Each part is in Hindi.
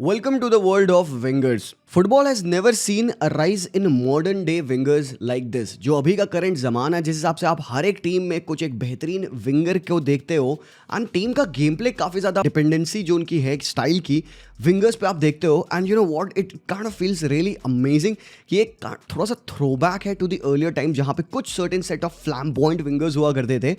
Welcome to the world of wingers. Football has never seen a rise in modern day wingers like this. जो अभी का करंट ज़माना है जिस हिसाब से आप हर एक टीम में कुछ एक बेहतरीन विंगर को देखते हो एंड टीम का गेम प्ले काफ़ी ज़्यादा डिपेंडेंसी जो उनकी है स्टाइल की विंगर्स पे आप देखते हो and you know what it kind of feels really amazing कि एक थोड़ा सा थ्रोबैक है टू द अर्लियर टाइम जहाँ पे कुछ certain set of flamboyant wingers हुआ करते थे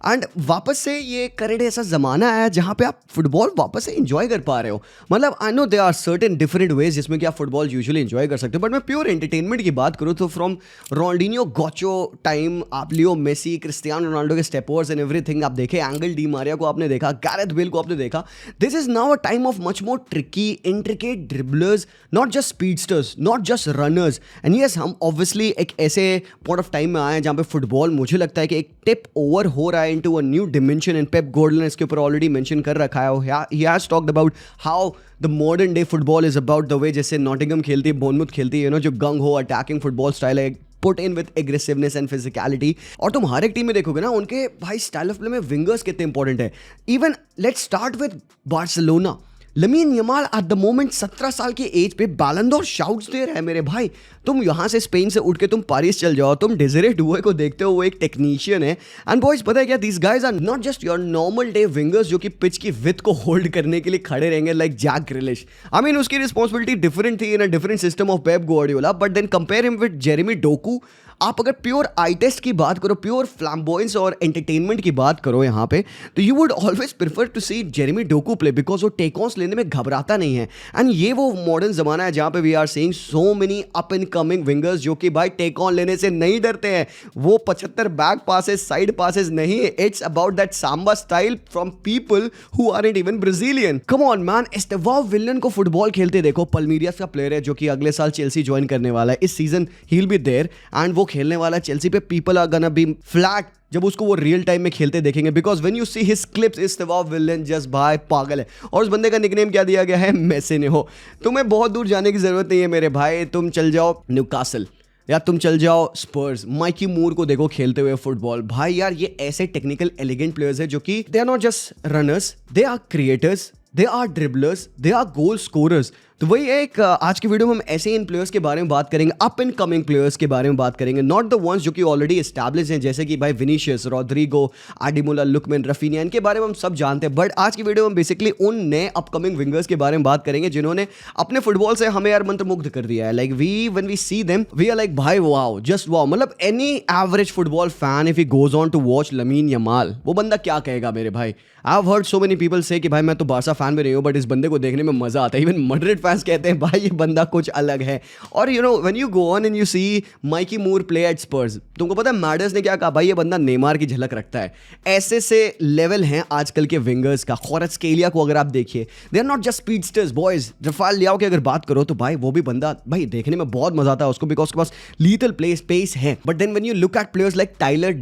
एंड वापस से ये करंट ऐसा ज़माना है जहाँ पे आप फुटबॉल वापस से इंजॉय कर पा रहे हो. मतलब I know they are certain different ways जिसमें कि आप फुटबॉल यूजुअली इंजॉय कर सकते हो, बट मैं प्योर एंटरटेनमेंट की बात करूँ तो फ्रॉम रोनाल्डिनियो गोचो टाइम आप लियो मेसी क्रिस्टियानो रोनाल्डो के स्टेपर्स एंड एवरीथिंग आप देखे, एंगल डी मारिया को आपने देखा, गैरेथ बेल को आपने देखा. This is now a time of much more tricky intricate dribblers, not just speedsters, not just runners. And yes, हम ऑब्वियसली एक ऐसे पॉइंट ऑफ टाइम में आए हैं जहाँ पे फुटबॉल मुझे लगता है कि एक टिप ओवर हो रहा है into a new dimension and Pep Guardiola ने इसके ऊपर ऑलरेडी मेंशन कर रखा है. He has talked about how the modern day football is about the way जैसे नॉटिंघम खेलती है, बोर्नमूथ खेलती है, यू नो जो गंग हो अटैकिंग फुटबॉल स्टाइल है, put in with aggressiveness and physicality. और तुम हर एक टीम में देखोगे ना उनके भाई स्टाइल ऑफ प्ले में विंगर्स कितने इंपॉर्टेंट है. Even let's start with Barcelona. Lamin Yamal at the moment 17 साल की एज पे बैलन डोर शाउट्स दे रहा है मेरे भाई. तुम यहाँ से स्पेन से उठ के तुम पेरिस चल जाओ, तुम डेज़िरे डुए को देखते हो, वो एक टेक्नीशियन है. एंड बॉयज पता है क्या, these guys are not just your normal day wingers जो कि पिच की विथ को होल्ड करने के लिए खड़े रहेंगे like Jack Grealish. I mean उसकी रिस्पॉन्सिबिलिटी डिफरेंट थी in a different system of Pep Guardiola, but then compare him with Jeremy Doku. आप अगर प्योर आई टेस्ट की बात करो, प्योर फ्लैम्बॉयंस और एंटरटेनमेंट की बात करो यहाँ पे, तो you would always prefer to see Jeremy Doku play because वो टेक ऑन्स लेने में घबराता नहीं है. एंड ये वो मॉडर्न जमाना है जहाँ पे we are seeing so many up and coming wingers जो कि भाई टेक ऑन लेने से नहीं डरते हैं. वो 75 बैक पासेस, साइड पासेस नहीं, it's about that samba style from people who aren't even Brazilian. Come on man, Estevao Willian को फुटबॉल खेलते देखो. पल्मीरियस का प्लेयर है जो कि अगले साल चेल्सी ज्वाइन करने वाला है. इस season he will be there and वो खेलने वाला है चेल्सी पे. People are gonna be flat जब उसको वो रियल टाइम में खेलते देखेंगे because when you see his clips, Estevao Willian just भाई पागल है. और उस बंदे का निकनेम क्या दिया गया है, मेसी ने. हो तुम्हें बहुत दूर जाने की जरूरत नहीं है मेरे भाई. तुम चल जाओ न्यूकासल या तुम चल जाओ स्पर्स. माइकी मूर को देखो खेलते हुए फुटबॉल. भाई यार ये ऐसे टेक्निकल एलिगेंट प्लेयर्स है जो कि they are not just runners, they are creators, they are dribblers, they are goal scorers. तो वही एक आज की वीडियो में हम ऐसे इन प्लेयर्स के बारे में बात करेंगे, अप एंड कमिंग प्लेयर्स के बारे में बात करेंगे, नॉट द वंस जो कि ऑलरेडी एस्टैब्लिश हैं जैसे कि भाई विनीशियस, रॉड्रिगो, आडिमोला, लुकमैन, रफीनिया. इनके बारे में हम सब जानते हैं, बट आज की वीडियो में हम बेसिकली उन नए अपकमिंग विंगर्स के बारे में बात करेंगे जिन्होंने अपने फुटबॉल से हमें यार मंत्रमुग्ध कर दिया है. Like when we see them we are like भाई वाओ, जस्ट वाओ. मतलब any average football fan if he goes on to watch Lamine Yamal, वो बंदा क्या कहेगा मेरे भाई. I have heard so many people से कि भाई मैं तो बारसा फैन भी नहीं हूँ बट इस बंदे को देखने में मजा आता है. इवन मड्रिड फैंस कहते हैं भाई ये बंदा कुछ अलग है. और you know when you go on and you see Mikey Moore play at Spurs, तुमको पता है मैडर्स ने क्या कहा, भाई ये बंदा नेमार की झलक रखता है. ऐसे से लेवल हैं आजकल के विंगर्स का. क्वारात्स्केलिया को अगर आप देखिए, they are not just speedsters boys. Rafael Leao की अगर बात करो तो भाई वो भी बंदा भाई देखने में बहुत मजा आता है उसको बिकॉज उसके पास लीथल प्ले स्पेस है. But then when you look at players like Tyler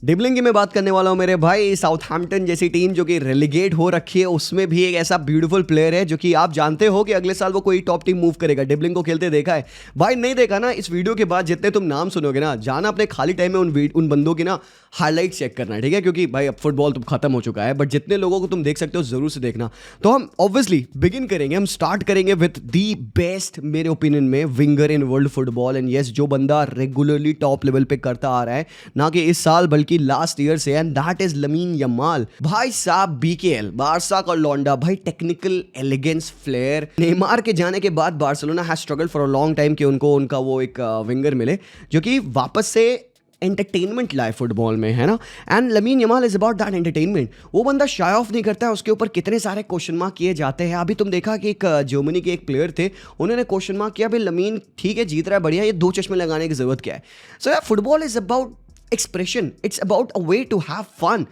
Dibling की मैं बात करने वाला हूँ मेरे भाई. साउथहैम्पटन जैसी टीम जो कि रेलीगेट हो रखी है उसमें भी एक ऐसा ब्यूटीफुल प्लेयर है जो कि आप जानते हो कि अगले साल वो कोई टॉप टीम मूव करेगा. डिबलिंग को खेलते देखा है भाई? नहीं देखा ना? इस वीडियो के बाद जितने तुम नाम सुनोगे ना, जाना अपने खाली टाइम में उन बंदों की ना हाईलाइट चेक करना, ठीक है? क्योंकि भाई अब फुटबॉल तो खत्म हो चुका है, बट जितने लोगों को तुम देख सकते हो जरूर से देखना. तो हम ऑब्वियसली बिगिन करेंगे, हम स्टार्ट करेंगे विद दी बेस्ट मेरे ओपिनियन में winger in world football. And yes, जो बंदा रेगुलरली टॉप लेवल पे करता आ रहा है, ना कि इस साल बल्कि लास्ट ईयर से, and that is lamin Yamal. भाई साहब बीकेएल, बारसा का लौंडा, भाई टेक्निकल एलिगेंस, फ्लेयर. नेमार के जाने के बाद Barcelona has struggled for a long time कि उनको उनका वो एक विंगर मिले जो कि वापस से एंटरटेनमेंट लाए फुटबॉल में, है ना? And lamin Yamal is about that entertainment. वो बंदा शाय ऑफ नहीं करता है, उसके ऊपर कितने सारे क्वेश्चन मार्क किए जाते हैं. अभी तुम देखा कि एक जर्मनी के एक प्लेयर थे, उन्होंने क्वेश्चन मार्क किया भाई लमीन ठीक है जीत रहा है बढ़िया, ये 2 चश्मे लगाने की जरूरत क्या है. सो यार football is about expression, it's about a way to have fun.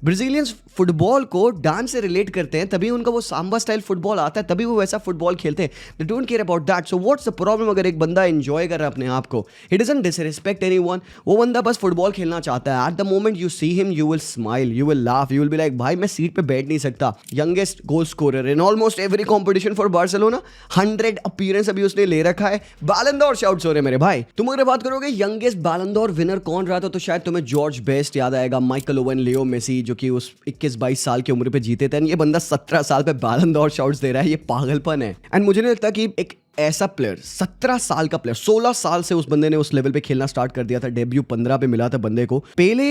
Brazilians football को डांस से रिलेट करते हैं, तभी उनका वो सांबा स्टाइल फुटबॉल आता है, तभी वो वैसा फुटबॉल खेलते हैं. They don't care about that. So what's the problem? अगर एक बंदा एंजॉय कर रहा है अपने आप को, ही डजंट डिसरिस्पेक्ट एनीवन, वो बंदा बस फुटबॉल खेलना चाहता है. Eight the moment you see him you will smile, you will laugh, you will be like भाई मैं सीट पे बैठ नहीं सकता. Youngest goal scorer in almost every competition for Barcelona, 100 appearance अभी उसने ले रखा है. बैलन डोर शाउट्स हो रहे मेरे भाई. तुम अगर बात करोगे यंगेस्ट बैलन डोर विनर कौन रहा था, तो शायद तुम्हें जॉर्ज बेस्ट याद आएगा, माइकल ओवन, लियो मेसी, जो कि उस 21-22 साल की उम्र पे जीते थे, ये बंदा 17 साल पे बैलन डोर शॉट्स दे रहा है, ये पागलपन है। एंड मुझे नहीं लगता कि एक ऐसा प्लेयर 17 साल का प्लेयर 16 साल से उस बंदे ने उस लेवल पे खेलना स्टार्ट कर दिया था, डेब्यू 15 पे मिला था बंदे को। पेले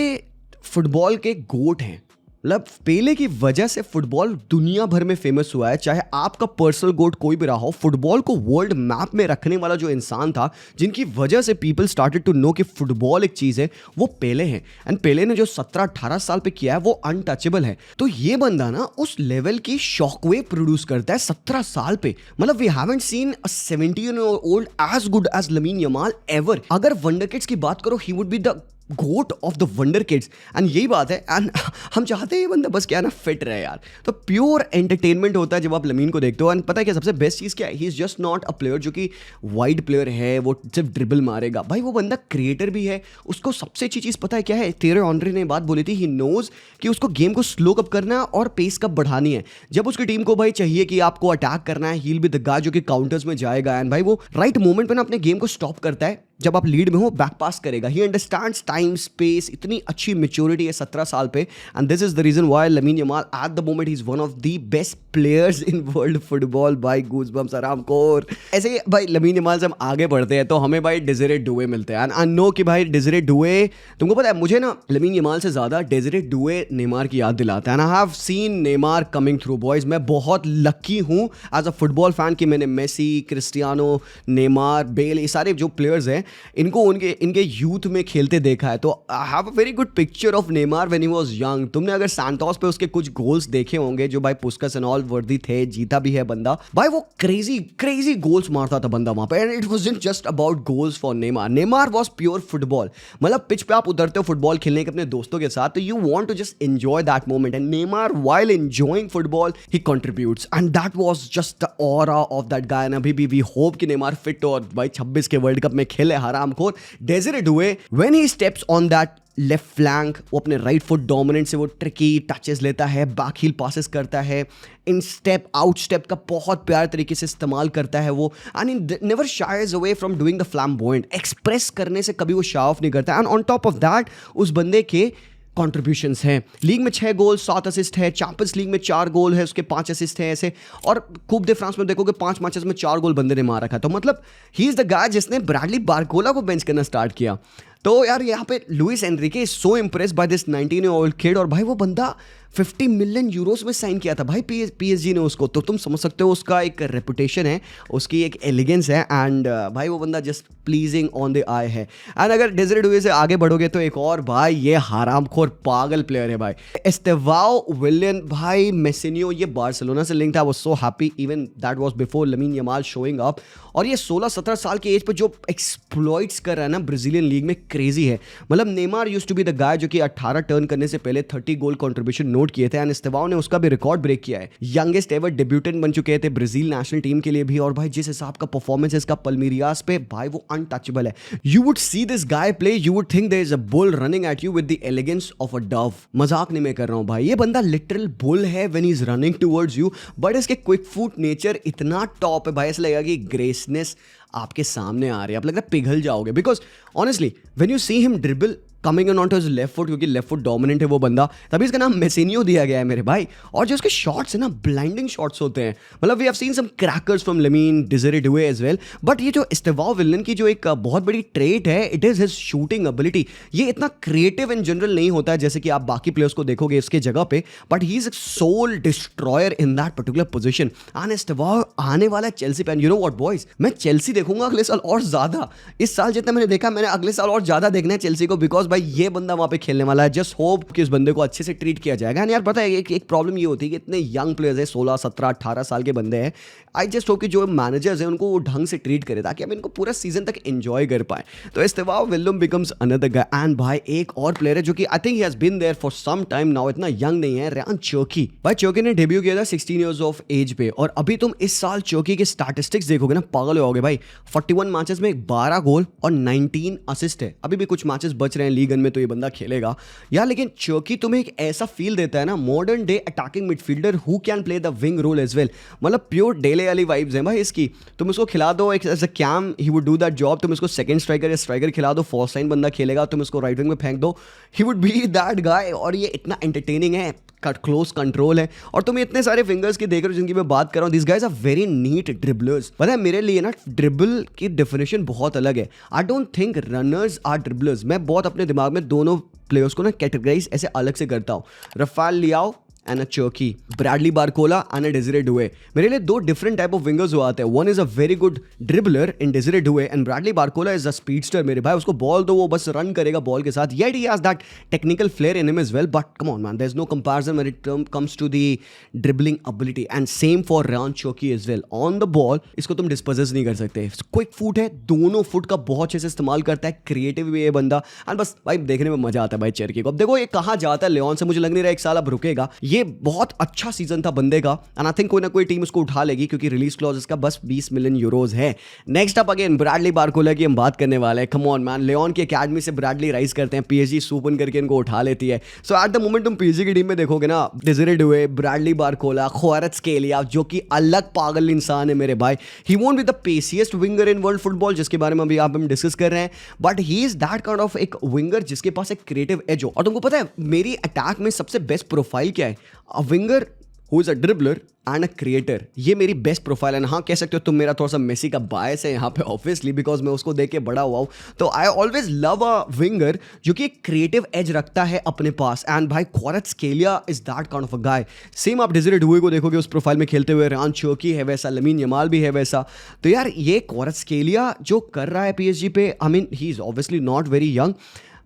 फुटबॉल के गोट हैं, मतलब पेले की वजह से फुटबॉल दुनिया भर में फेमस हुआ है। चाहे आपका पर्सनल गोट कोई भी रहा हो, फुटबॉल को वर्ल्ड मैप में रखने वाला जो इंसान था, जिनकी वजह से पीपल स्टार्टेड टू नो कि फुटबॉल एक चीज है, वो पेले हैं। एंड पेले ने जो 17-18 साल पे किया है वो अनटचेबल है। तो ये बंदा ना उस लेवल की शॉकवेव प्रोड्यूस करता है 17 साल पे। मतलब we haven't seen a 17-year-old as good as Lamine Yamal ever. अगर वंडर किड्स की बात करो, he would be the GOAT of the wonder kids. And यही बात है। एंड हम चाहते हैं ये बंदा बस क्या ना फिट रहे यार। तो प्योर एंटरटेनमेंट होता है जब आप लमीन को देखते हो। एंड पता है क्या सबसे बेस्ट चीज़ क्या है, he is just not a player जो कि वाइड प्लेयर है, वो सिर्फ ड्रिबल मारेगा। भाई वो बंदा क्रिएटर भी है। उसको सबसे अच्छी चीज़ पता है क्या है, तेरे ऑनरी ने बात बोली थी, ही नोज कि उसको गेम को स्लो कब करना है और पेस कब बढ़ानी है। जब उसकी टीम को भाई चाहिए कि आपको अटैक करना है, ही विल बी द गाय जो कि काउंटर्स में जाएगा। एंड भाई वो राइट मोमेंट पे ना अपने गेम को स्टॉप करता है। जब आप लीड में हो बैक पास करेगा। ही अंडरस्टैंड्स टाइम स्पेस, इतनी अच्छी मैच्योरिटी है 17 साल पे। And this is the reason why Lamine Yamal at the moment he is one of the best players in world football. भाई गूज़बम्प्स आरामखोर। ऐसे ही भाई लमीन यमाल से हम आगे बढ़ते हैं तो हमें भाई डेज़िरे डुए मिलते हैं। एंड आई नो कि भाई डेज़िरे डुए, तुमको पता है मुझे ना लमीन यमाल से ज्यादा डेज़िरे डुए नेमार की याद दिलाता है। And I have seen Neymar coming through boys. मैं बहुत लकी हूँ एज अ फुटबॉल फैन कि मैंने मेसी, क्रिस्टियानो, नेमार, बेल, ये सारे जो प्लेयर्स हैं इनको इनके यूथ में खेलते देखा है। तो I have a very good picture of Neymar when he was young. तुमने अगर सैंटोस पे उसके कुछ गोल्स देखे होंगे जो भाई पुस्कस एंड ऑल वर्दी थे, जीता भी है बंदा। भाई वो क्रेजी गोल्स मारता था बंदा वहां पे। And it wasn't just about goals for Neymar. Neymar was pure football. मतलब पिच पे आप उतरते हो फुटबॉल खेलने के अपने दोस्तों के साथ, तो you want to just enjoy that moment. And Neymar while enjoying football he contributes. And that was just the aura of that guy. And अभी भी वी होप कि नेमार फिट हो और भाई 26 के वर्ल्ड कप में खेले हरामखोर। Desire Doue when he steps on that left flank, वो अपने राइट फुट डोमिनेंट से वो ट्रिकी टचेस लेता है, बैक हील पासेस करता है, इन स्टेप आउट स्टेप का बहुत प्यार तरीके से इस्तेमाल करता है वो। And never shies away from doing the flamboyant. Express करने से कभी वो शो ऑफ नहीं करता। And on top of that उस बंदे के कॉन्ट्रीब्यूशंस हैं। लीग में 6 गोल 7 असिस्ट है, चैंपियंस लीग में 4 गोल है, उसके 5 असिस्ट है ऐसे। और कूप दे फ्रांस में देखोगे 5 मैचेस में 4 गोल बंदे ने मार रखा है। तो मतलब ही इज द गाय जिसने ब्रैडली बारकोला को बेंच करना स्टार्ट किया। तो यार यहाँ पे Luis Enrique is so impressed by this 19-year-old kid. और भाई वो बंदा 50 मिलियन यूरोस में साइन किया था भाई पीएसजी ने उसको। तो तुम समझ सकते हो उसका एक रेपुटेशन है, उसकी एक एलिगेंस है। एंड भाई वो बंदा जस्ट प्लीजिंग ऑन द आई है। एंड अगर डेज़िरे डुए से आगे बढ़ोगे तो एक और भाई ये हरामखोर पागल प्लेयर है भाई, एस्टेवाओ विलियन। भाई मेसिनियो ये बार्सिलोना से लिंक था। I was so happy even that was before lamin Yamal showing up. और ये 16-17 साल के एज पे जो एक्सप्लॉइट्स कर रहा है ना ब्राजीलियन लीग में, क्रेजी है। मतलब Neymar used to be the guy जो कि 18 टर्न करने से पहले 30 गोल कंट्रीब्यूशन नोट किए थे। एंड एस्टेवाओ ने उसका भी रिकॉर्ड ब्रेक किया है। यंगेस्ट एवर डेब्यूटेंट बन चुके थे ब्राजील नेशनल टीम के लिए भी। और भाई जिस हिसाब का परफॉर्मेंस है इसका पल्मीरियास पे, भाई वो अनटचेबल है। You would see this guy play, you would think there is a bull running at you with the elegance of a dove. मजाक नहीं मैं कर रहा हूं भाई, ये बंदा लिटरल बुल है when he is running towards you. But इसके क्विक फुट नेचर इतना टॉप है भाई, ऐसा लगेगा कि ग्रेसनेस आपके सामने आ रही है, आप लगता है पिघल जाओगे। Because honestly when you see him dribble coming on to his left foot, क्योंकि लेफ्ट फुट डोमिनेंट है वो बंदा, तभी इसका नाम मेसिनियो दिया गया है मेरे भाई। और जो उसके शॉट्स है ना, ब्लाइंडिंग शॉट्स होते हैं। मतलब we have seen some crackers from Lamine, Desire Doue as well. But ये जो एस्टेवाओ विलियन की जो एक बहुत बड़ी ट्रेट है, it is his shooting ability. ये इतना क्रिएटिव इन जनरल नहीं होता है जैसे कि आप बाकी प्लेयर्स को देखोगे इसके जगह पे, but he is a soul destroyer in that particular position. And Estevao आने वाला है चेल्सी पे। And you know what boys, मैं चेल्सी देखूंगा अगले साल और ज्यादा। इस साल जितना मैंने देखा, मैंने अगले साल और ज्यादा देखना है चेल्सी को। बिकॉज भाई ये बंदा वहां पे खेलने वाला है। जस्ट होप कि उस बंदे को अच्छे से ट्रीट किया जाएगा। यार पता है एक प्रॉब्लम ये होती है कि इतने यंग प्लेयर्स है, 16, 17, 18 साल के बंदे हैं। आई जस्ट होप कि जो मैनेजर्स हैं उनको वो ढंग से ट्रीट करे ताकि हम इनको पूरा सीजन तक एंजॉय कर पाए। तो Estevao Willian becomes another guy. And भाई एक और प्लेयर है जो कि I think he has been there for some time now, इतना यंग नहीं है, रयान चर्की। भाई चर्की ने डेब्यू किया था 16 इयर्स ऑफ एज पे। और अभी तुम इस साल चर्की के स्टैटिस्टिक्स देखोगे ना, पागल हो गए भाई। 41 मैचेस में 12 गोल और 19 असिस्ट है। अभी भी कुछ मैचेस बच रहे हैं लीग में तो ये बंदा खेलेगा यार। लेकिन चर्की तुम्हें एक ऐसा फील देता है ना, modern day attacking midfielder who can play the wing role as well. मतलब प्योर डेले वाली वाइब्स हैं भाई इसकी। तुम इसको खिला दो एक as a CAM, he would do that job. तुम इसको सेकंड स्ट्राइकर या स्ट्राइकर खिला दो, फर्स्ट लाइन बंदा खेलेगा, तुम इसको राइट विंग में फेंक दो, ही वुड बी दैट गाय। और ये इतना एंटरटेनिंग है, क्लोज कंट्रोल है। और तुम इतने सारे फिंगर्स की देख रहे हो जिनकी मैं बात कर रहा हूँ, this guys are very neat dribblers. पता है मेरे लिए ना ड्रिबल की डेफिनेशन बहुत अलग है। I don't think runners are dribblers. मैं बहुत अपने दिमाग में दोनों प्लेयर्स को ना कैटेगराइज ऐसे अलग से करता हूँ, Rafael Leao and a Cherki, Bradley Barcola and a Desire Doue. मेरे लिए दो डिफरेंट टाइप ऑफ विंगर्स हुआ आते हैं। One is a very good dribbler in डेज़िरे Doue and Bradley Barcola is a speedster. मेरे भाई उसको बॉल दो वो बस रन करेगा बॉल के साथ, yet he has that technical flair in him as well. But come on man, there is no comparison when it comes to the dribbling ability and same for Rayan Cherki as well. On the ball इसको तुम डिस्पोजेस नहीं कर सकते। क्विक फुट है, दोनों फुट का बहुत अच्छे से इस्तेमाल करता है, क्रिएटिव भी ये बंदा। एंड बस भाई देखने में मजा आता है भाई चर्की को। अब देखो ये कहाँ जाता है लियोन से, मुझे लग नहीं रहा एक साल अब रुकेगा। ये बहुत अच्छा सीजन था बंदे का एंड आई थिंक कोई ना कोई टीम उसको उठा लेगी क्योंकि रिलीज क्लॉज इसका बस 20 मिलियन यूरोज है। Next up again Bradley Barcola की हम बात करने वाले हैं। कम ऑन मैन, लियोन की एकेडमी से ब्रैडली राइज करते हैं, पीएसजी सूपन करके इनको उठा लेती है। सो एट द मोमेंट तुम पीएसजी की टीम में देखोगे ना, डेज़िरे डुए, ब्रैडली बारकोला, क्वारात्स्केलिया जो कि अलग पागल इंसान है मेरे भाई। He won't be the paciest winger in world football जिसके बारे में अभी आप हम डिस्कस कर रहे हैं, but he is that kind of एक विंगर जिसके पास एक क्रिएटिव एज हो। और तुमको पता है मेरी अटैक में सबसे बेस्ट प्रोफाइल क्या है? अ winger who is a dribbler and a creator. ये मेरी बेस्ट प्रोफाइल है। हाँ कह सकते हो तुम मेरा थोड़ा सा मेसी का बायस है यहाँ पे ऑब्वियसली, बिकॉज मैं उसको देख के बड़ा हुआ हूँ। तो I always love a winger जो कि एक क्रिएटिव एज रखता है अपने पास। एंड भाई Kvaratskhelia is that kind of a guy. Same आप डेज़िरे डुए को देखोगे उस प्रोफाइल में खेलते हुए, रयान चर्की है वैसा, लमीन यमाल भी है वैसा। तो यार ये क्वारात्स्केलिया जो कर रहा है पीएसजी पे, I mean he is obviously not very young,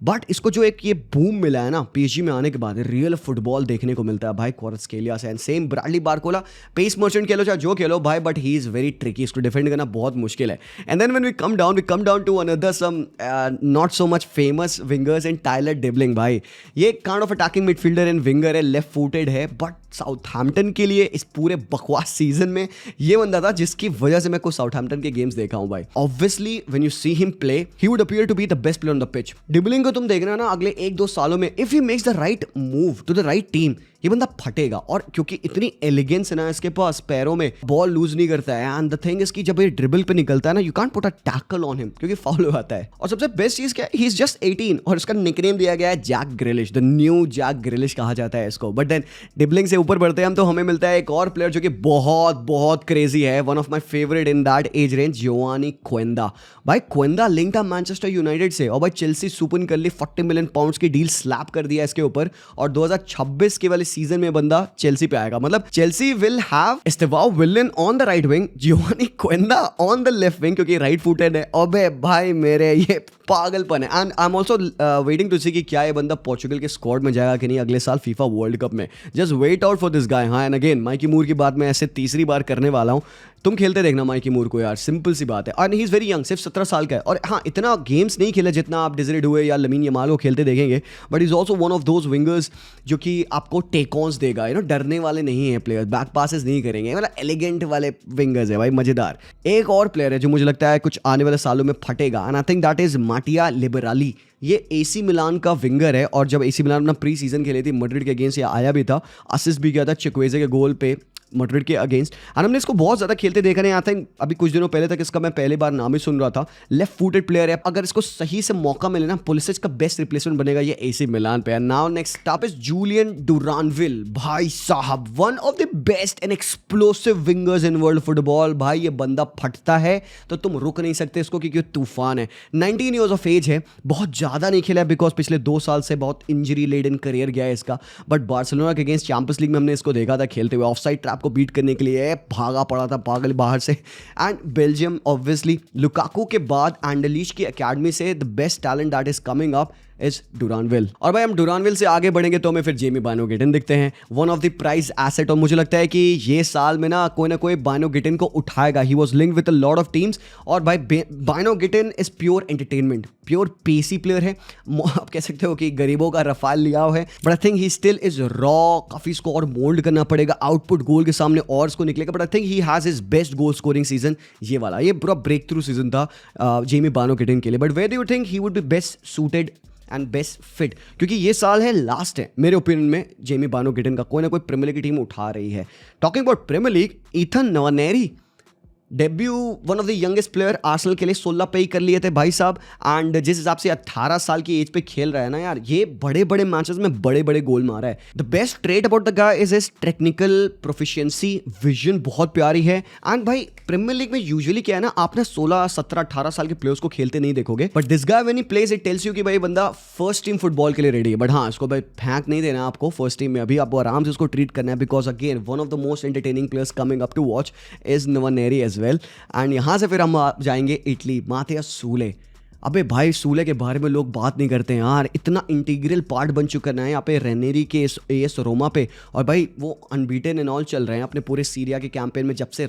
but इसको जो एक ये बूम मिला है ना पीएसजी में आने के बाद, रियल फुटबॉल देखने को मिलता है भाई क्वारात्स्केलिया से। And same Bradley Barcola, pace merchant खेलो चाहे जो खेलो भाई, but he is very tricky, इसको डिफेंड करना बहुत मुश्किल है। And then when we come down to another some not so much famous wingers in Tyler Dibling. भाई ये kind of attacking midfielder and winger है, लेफ्ट फुटेड है, बट साउथहैम्पटन के लिए इस पूरे बकवास सीजन में ये बंदा था जिसकी वजह से मैं कुछ साउथहैम्पटन के गेम्स देखा हूं भाई। Obviously when you see him play he would appear to be the best player on the pitch. Dibling को तुम देखना ना अगले 1-2 सालों में, if he makes the right move to the right team, ये बंदा फटेगा। और क्योंकि इतनी एलिगेंस है ना इसके पास, पैरों में बॉल लूज नहीं करता है। एंड द थिंग इज कि जब ये ड्रिबल पे निकलता है ना, you can't put a tackle on him क्योंकि फाउल हो जाता है। और सबसे बेस्ट चीज क्या है, ही इज जस्ट 18 और इसका निकनेम दिया गया है Jack Grealish, the new Jack Grealish कहा जाता है इसको। बट देन डिबलिंग से ऊपर बढ़ते हैं हम, तो हमें मिलता है एक और प्लेयर जो कि बहुत बहुत क्रेजी है, one of my favourite in that age range, Giovanni Quenda. भाई क्वेंदा लिंक था मैनचेस्टर यूनाइटेड से और भाई चेल्सी सुपन कर ली, 40 मिलियन पाउंड्स की डील स्लैप कर दिया इसके ऊपर। और 2026 के वाले सीजन में बंदा चेल्सी पे आएगा। मतलब Chelsea will have Estevao Willian on the right wing, Giovanni Quenda on the left wing क्योंकि राइट फुटेड है। अबे भाई मेरे ये पागलपन है। And I am also waiting to see कि क्या ये बंदा पोर्चुगल के स्क्वाड में जाएगा कि नहीं अगले साल फीफा वर्ल्ड कप में। Just wait out for this guy. हाँ एंड अगेन माइकी मूर की बात मैं ऐसे तीसरी बार करने वाला हूँ, तुम खेलते देखना माइकी मूर को यार, सिंपल सी बात है। और ही इज वेरी यंग, सिर्फ 17 साल का है। और हाँ इतना गेम्स नहीं खेला जितना आप डेज़िरे डुए या लमीन यमाल को खेलते देखेंगे, but is also one of those wingers जो कि आपको टेक ऑन्स देगा। यू नो डरने वाले नहीं है प्लेयर, बैक पासेस नहीं करेंगे, मतलब एलिगेंट वाले विंगर्स है भाई, मजेदार। एक और प्लेयर है जो मुझे लगता है कुछ आने वाले सालों में फटेगा, and I think that is Mattia Liberali. ये एसी मिलान का विंगर है और जब एसी मिलान अपना प्री सीजन खेली थी मैड्रिड के अगेंस्ट, ये आया भी था, असिस्ट भी किया था चिक्वेज़े के गोल पे मैड्रिड के अगेंस्ट। एंड हमने इसको बहुत ज़्यादा खेलते देखा नहीं। आई थिंक अभी कुछ दिनों पहले तक इसका मैं पहली बार नाम ही सुन रहा था। लेफ्ट फुटेड प्लेयर है, अगर इसको सही से मौका मिले ना, पुलिसिच का बेस्ट रिप्लेसमेंट बनेगा ये एसी मिलान पे। Now next stop is Julien Duranville. भाई साहब one of the best and explosive wingers in world football. भाई ये बंदा फटता है तो तुम रुक नहीं सकते इसको क्योंकि तूफान है। 19 ईयर्स ऑफ एज है, बहुत ज़्यादा नहीं खेला है बिकॉज पिछले 2 साल से बहुत इंजरी लेडन करियर गया है इसका। बट बार्सिलोना के अगेंस्ट चैंपियंस लीग में हमने इसको देखा था खेलते हुए, ऑफसाइड ट्रैप को बीट करने के लिए भागा पड़ा था पागल बाहर से। एंड बेल्जियम ऑब्वियसली लुकाकू के बाद एंडलीश की एकेडमी से the best talent that is coming up is Duranville. और भाई हम डुरानविल से आगे बढ़ेंगे तो हमें फिर जेमी बानो गिटन दिखते हैं, one of the prize asset. और मुझे लगता है कि ये साल में ना कोई बानो गिटन को उठाएगा। He was linked with a lot of teams. और भाई Bynoe Gittens is pure entertainment, pure pacey player है। आप कह सकते हो कि गरीबों का रफाल लियाओ है, but I think he still is raw. काफी इसको और मोल्ड करना पड़ेगा, आउटपुट गोल के सामने और इसको निकलेगा। But I think he has his best goal scoring season ये वाला। ये पूरा ब्रेक थ्रू सीजन था जेमी बानो गिटन के लिए। But where do you think he would be best suited and best fit, क्योंकि ये साल है लास्ट है मेरे ओपिनियन में जेमी बानो गिडन का, कोई ना कोई प्रीमियर लीग की टीम उठा रही है। Talking about Premier League, Ethan Nwaneri debut one of the youngest player Arsenal के लिए 16 पे ही कर लिए थे भाई साहब। एंड जिस हिसाब से 18 साल की एज पे खेल रहा है ना यार, ये बड़े बड़े मैचेस में बड़े बड़े गोल मारा है। The best trait about the guy is his technical proficiency, vision बहुत प्यारी है। एंड भाई प्रीमियर लीग में यूजुअली क्या है ना, आप ना 16, 17, 18 साल के प्लेयर्स को खेलते नहीं देखोगे, but this guy when he plays it tells you कि भाई बंदा फर्स्ट टीम फुटबॉल के लिए रेडी है। बट हाँ, इसको भाई फेंक नहीं देना आपको फर्स्ट टीम में, अभी आपको आराम से उसको ट्रीट करना है, because again one of the most entertaining players coming up to watch is Nwaneri as well. And यहाँ से फिर हम जाएंगे इटली, मातिया सूले। अबे भाई सूले के बारे में लोग बात नहीं करते हैं यार, इतना इंटीग्रल पार्ट बन चुका है यहाँ पे रेनेरी के एएस रोमा पे, और भाई वो अनबीटन एंड ऑल चल रहे हैं अपने पूरे सीरिया के कैंपेन में। जब से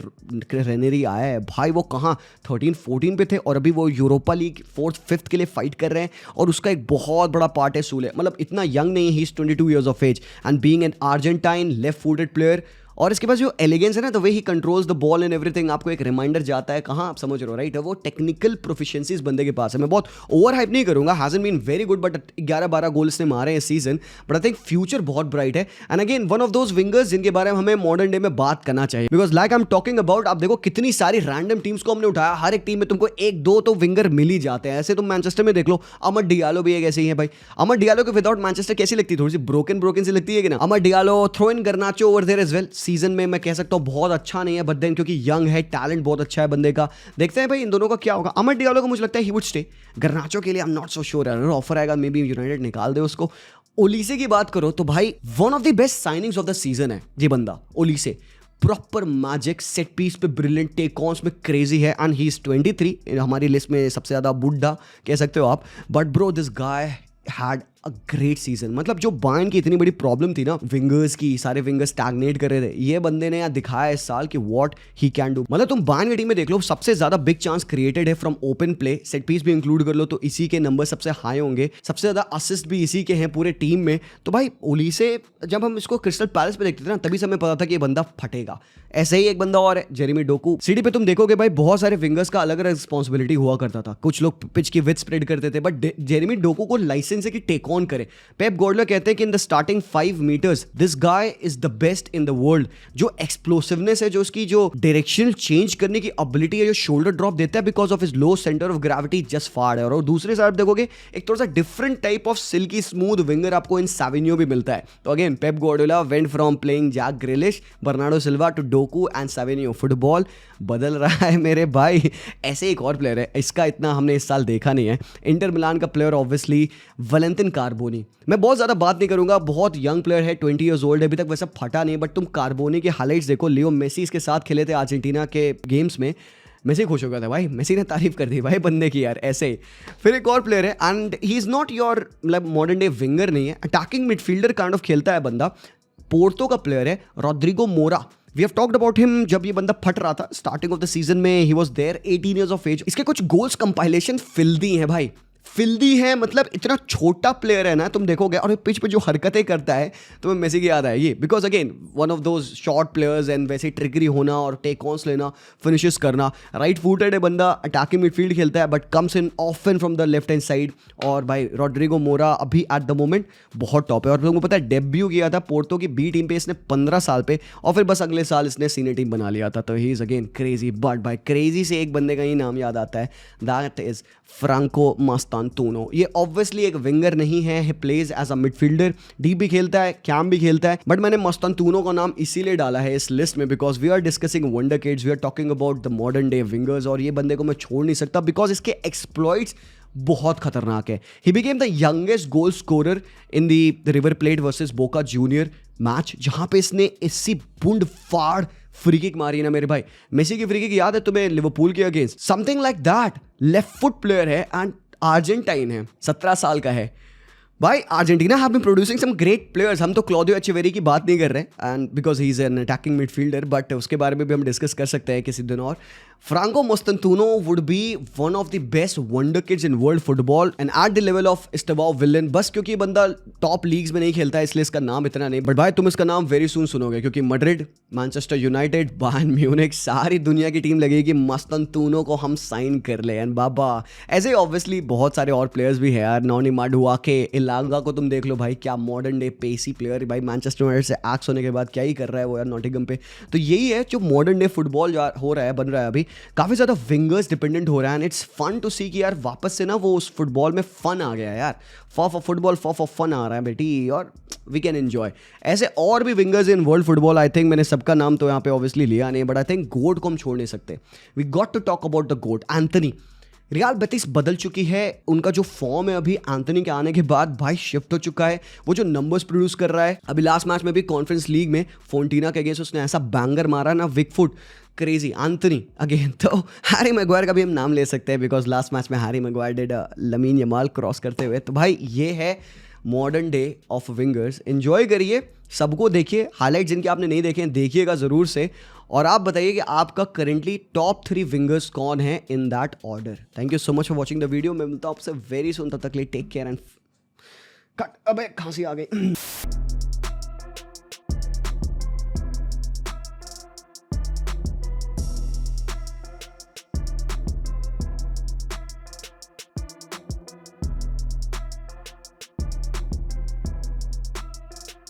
रेनेरी आया है भाई, वो कहाँ 13-14 पे थे और अभी वो यूरोपा लीग 4th 5th के लिए फाइट कर रहे हैं, और उसका एक बहुत बड़ा पार्ट है सूले। मतलब इतना यंग नहीं है, he is 22 years of age and being an Argentine left footed player, और इसके पास जो एलिगेंस है ना, the way he controls the ball and everything, आपको एक रिमाइंडर जाता है कहाँ, आप समझ रहे हो राइट। वो टेक्निकल प्रोफिशिएंसी इस बंदे के पास है। मैं बहुत ओवर हाइप नहीं करूंगा, hasn't been very good, but 11-12 goal इसने मारे हैं इस season, but I think future बहुत ब्राइट है। And again one of those wingers जिनके बारे में हमें मॉडर्न डे में बात करना चाहिए, because like I am talking about, आप देखो कितनी सारी रैंडम टीम्स को हमने उठाया, हर एक टीम में तुमको 1-2 तो विंगर मिल ही जाते हैं। ऐसे तुम मैनचेस्टर में देख लो, अमर डियालो भी एक ऐसे ही है भाई। अमर डियालो के विदाउट मैनचेस्टर कैसी लगती है, थोड़ी सी ब्रोकन सी लगती है कि ना। Amad Diallo, throw in Garnacho over there as well. Season में मैं कह तो बहुत अच्छा नहीं है, बट देन क्योंकि यंग है, टैलेंट बहुत अच्छा है बंदे का, देखते हैं भाई इन दोनों का क्या होगा। अमर डियालो को मुझे लगता है ही वुड स्टे, गर्नाचो के लिए I am not so sure, अगर ऑफर आएगा मे बी यूनाइटेड निकाल दे उसको। ओलिसे की बात करो तो भाई one of the best signings of the season है ये बंदा Olise. Proper magic, set piece पे ब्रिलियंट, टेक ऑन्स में क्रेजी है, एंड ही इज 23, हमारी लिस्ट में सबसे ज्यादा बुढ़ा कह सकते हो आप। But bro this guy had a great season. मतलब जो बायर्न की इतनी बड़ी प्रॉब्लम थी ना विंगर्स की, सारे विंगर्स स्टैग्नेट कर रहे थे, ये बंदे ने यार दिखाया इस साल कि व्हाट ही कैन डू। मतलब तुम बायर्न की टीम में देख लो, सबसे ज्यादा बिग चांस क्रिएटेड है from open play, set piece भी इंक्लूड कर लो तो इसी के नंबर सबसे हाई होंगे, सबसे ज्यादा असिस्ट भी इसी के हैं पूरे टीम में। तो भाई ओलिसे, जब हम इसको क्रिस्टल पैलेस पे देखते थे ना, तभी से हमें पता था कि ये बंदा फटेगा। ऐसे ही एक बंदा और है जेरेमी डोकू। सीडी पे तुम देखोगे भाई बहुत सारे विंगर्स का अलग अलग रिस्पॉन्सिबिलिटी हुआ करता था, कुछ लोग पिच की विड्थ स्प्रेड करते थे, बट जेरेमी डोकू को लाइसेंस है कि टेक ऑन करे। पेप गॉर्डियोला कहते हैं कि in the starting 5 metres this guy is the best in the world. जो एक्सप्लोसिवनेस है, जो उसकी जो डायरेक्शन चेंज करने की एबिलिटी है, जो शोल्डर ड्रॉप देता है because of his low centre of gravity, just फाड़ है। और दूसरे साइड देखोगे एक थोड़ा सा different type of silky smooth winger आपको इन सैविनियो भी मिलता है। तो again Pep Guardiola went from playing Jack Grealish, Bernardo Silva to Doku and Savinho. Football बदल रहा है मेरे भाई। ऐसे एक और प्लेयर है, इसका इतना हमने इस साल देखा नहीं है, इंटर मिलान का प्लेयर ऑब्वियसली वैलेंटिन कार्बोनी। मैं बहुत ज़्यादा बात नहीं करूंगा, बहुत यंग प्लेयर है, 20 ईयर्स ओल्ड है, अभी तक वैसा फटा नहीं, बट तुम कार्बोनी के हाइलाइट्स देखो, लियो मेसी इसके साथ खेले थे अर्जेंटीना के गेम्स में, मेसी खुश हो गया था भाई, मेसी ने तारीफ कर दी भाई बंदे की यार। ऐसे ही फिर एक और प्लेयर है, and he is not your मतलब मॉडर्न डे विंगर नहीं है, अटैकिंग मिडफील्डर काइंड ऑफ खेलता है बंदा। पोर्तो का प्लेयर है Rodrigo Mora. We have talked about him जब ये बंदा फट रहा था स्टार्टिंग ऑफ द सीजन में, he was there, 18 years of age. इसके कुछ गोल्स कंपाइलेशन फिल्दी हैं भाई, फिल्दी है, मतलब इतना छोटा प्लेयर है ना, तुम देखोगे और पिच पे जो हरकतें करता है तुम्हें मेसी की याद आएगी, because again one of those short players and वैसे ट्रिकरी होना और टेक ऑन्स लेना, फिनिशेस करना। राइट फुटेड है बंदा, अटैकिंग मिडफील्ड खेलता है, but comes in often from the left hand side. और भाई रोड्रिगो मोरा अभी एट द मोमेंट बहुत टॉप है, और तुमको पता है डेब्यू किया था पोर्तो की बी टीम पे इसने 15 साल पे, और फिर बस अगले साल इसने सीनियर टीम बना लिया था। तो he is again crazy, but भाई क्रेजी से एक बंदे का ही नाम याद आता है, दैट इज फ्रांको मास्तांतूनो। ये ऑब्वियसली एक विंगर नहीं है, he plays as a midfielder, deep भी खेलता है, कैम भी खेलता है, बट मैंने मास्तांतूनो का नाम इसीलिए डाला है इस लिस्ट में because we are discussing wonder kids, we are talking about the modern day wingers, और ये बंदे को मैं छोड़ नहीं सकता बिकॉज इसके एक्सप्लॉइट्स बहुत खतरनाक है। He became the youngest goal scorer in the river plate versus बोका जूनियर मैच, जहां पे इसने 80 बूंद फाड़ फ्री किक मारी है ना मेरे भाई। मेसी की फ्री किक याद है तुम्हें लिवरपूल के against, something like that. Left foot player है एंड अर्जेंटाइन है, 17 साल का है भाई। Argentina have been producing some great players. हम तो क्लॉडियो एचेवेरी की बात नहीं कर रहे and because he is an attacking midfielder, but उसके बारे में भी हम डिस्कस कर सकते हैं किसी दिन और। Franco Mastantuno would be one of the best wonder kids in world football and at the level of Estevao Willian. बस क्योंकि ये बंदा टॉप लीग्स में नहीं खेलता है इसलिए इसका नाम इतना नहीं, बट भाई तुम इसका नाम वेरी सून सुनोगे क्योंकि Madrid, Manchester United, Bayern Munich, सारी दुनिया की टीम लगेगी कि मस्तंतूनो को हम साइन कर ले। एंड बाबा ऐसे ही ऑब्वियसली बहुत सारे और प्लेयर्स भी हैं यार, नॉनी माडुआके, इलांगा को तुम देख लो भाई, क्या मॉडर्न डे पेसी प्लेयर भाई, मैनचेस्टर यूनाइटेड से एक्स होने के बाद क्या ही कर रहा है वो यार नॉटिंघम पे। तो यही है जो मॉडर्न डे फुटबॉल हो रहा है, बन रहा है अभी, काफ़ी ज़्यादा विंगर्स डिपेंडेंट हो रहा है and it's fun to see कि यार वापस से ना वो उस फुटबॉल में फन आ गया है यार, फॉर फुटबॉल फॉर फन आ रहा है बेटी, और वी कैन एंजॉय। ऐसे और भी wingers in world football, I think मैंने सबका नाम तो यहाँ पे ऑब्वियसली लिया नहीं, बट आई थिंक गोट को हम छोड़ नहीं सकते। We got to talk about the GOAT Antony. Real Betis बदल चुकी है, उनका जो फॉर्म है अभी एंथनी के आने के बाद भाई शिफ्ट हो चुका है, वो जो नंबर्स प्रोड्यूस कर रहा है, अभी लास्ट मैच में भी कॉन्फ्रेंस लीग में फोन्टीना के अगेंस्ट उसने ऐसा बैंगर मारा ना, weak foot, crazy. Antony again, तो हैरी मैग्वायर का भी हम नाम ले सकते हैं बिकॉज लास्ट मैच में Harry Maguire did Lamine Yamal cross करते हुए। तो भाई ये है modern day of wingers, enjoy करिए, सबको देखिए, हाईलाइट जिनके आपने नहीं देखे हैं देखिएगा ज़रूर से, और आप बताइए कि आपका करेंटली टॉप 3 विंगर्स कौन है in that order. Thank you so much for watching the video, मैं मिलता हूँ आपसे वेरी सुन, तब तक लिए टेक केयर एंड कट। अबे खांसी आ गई।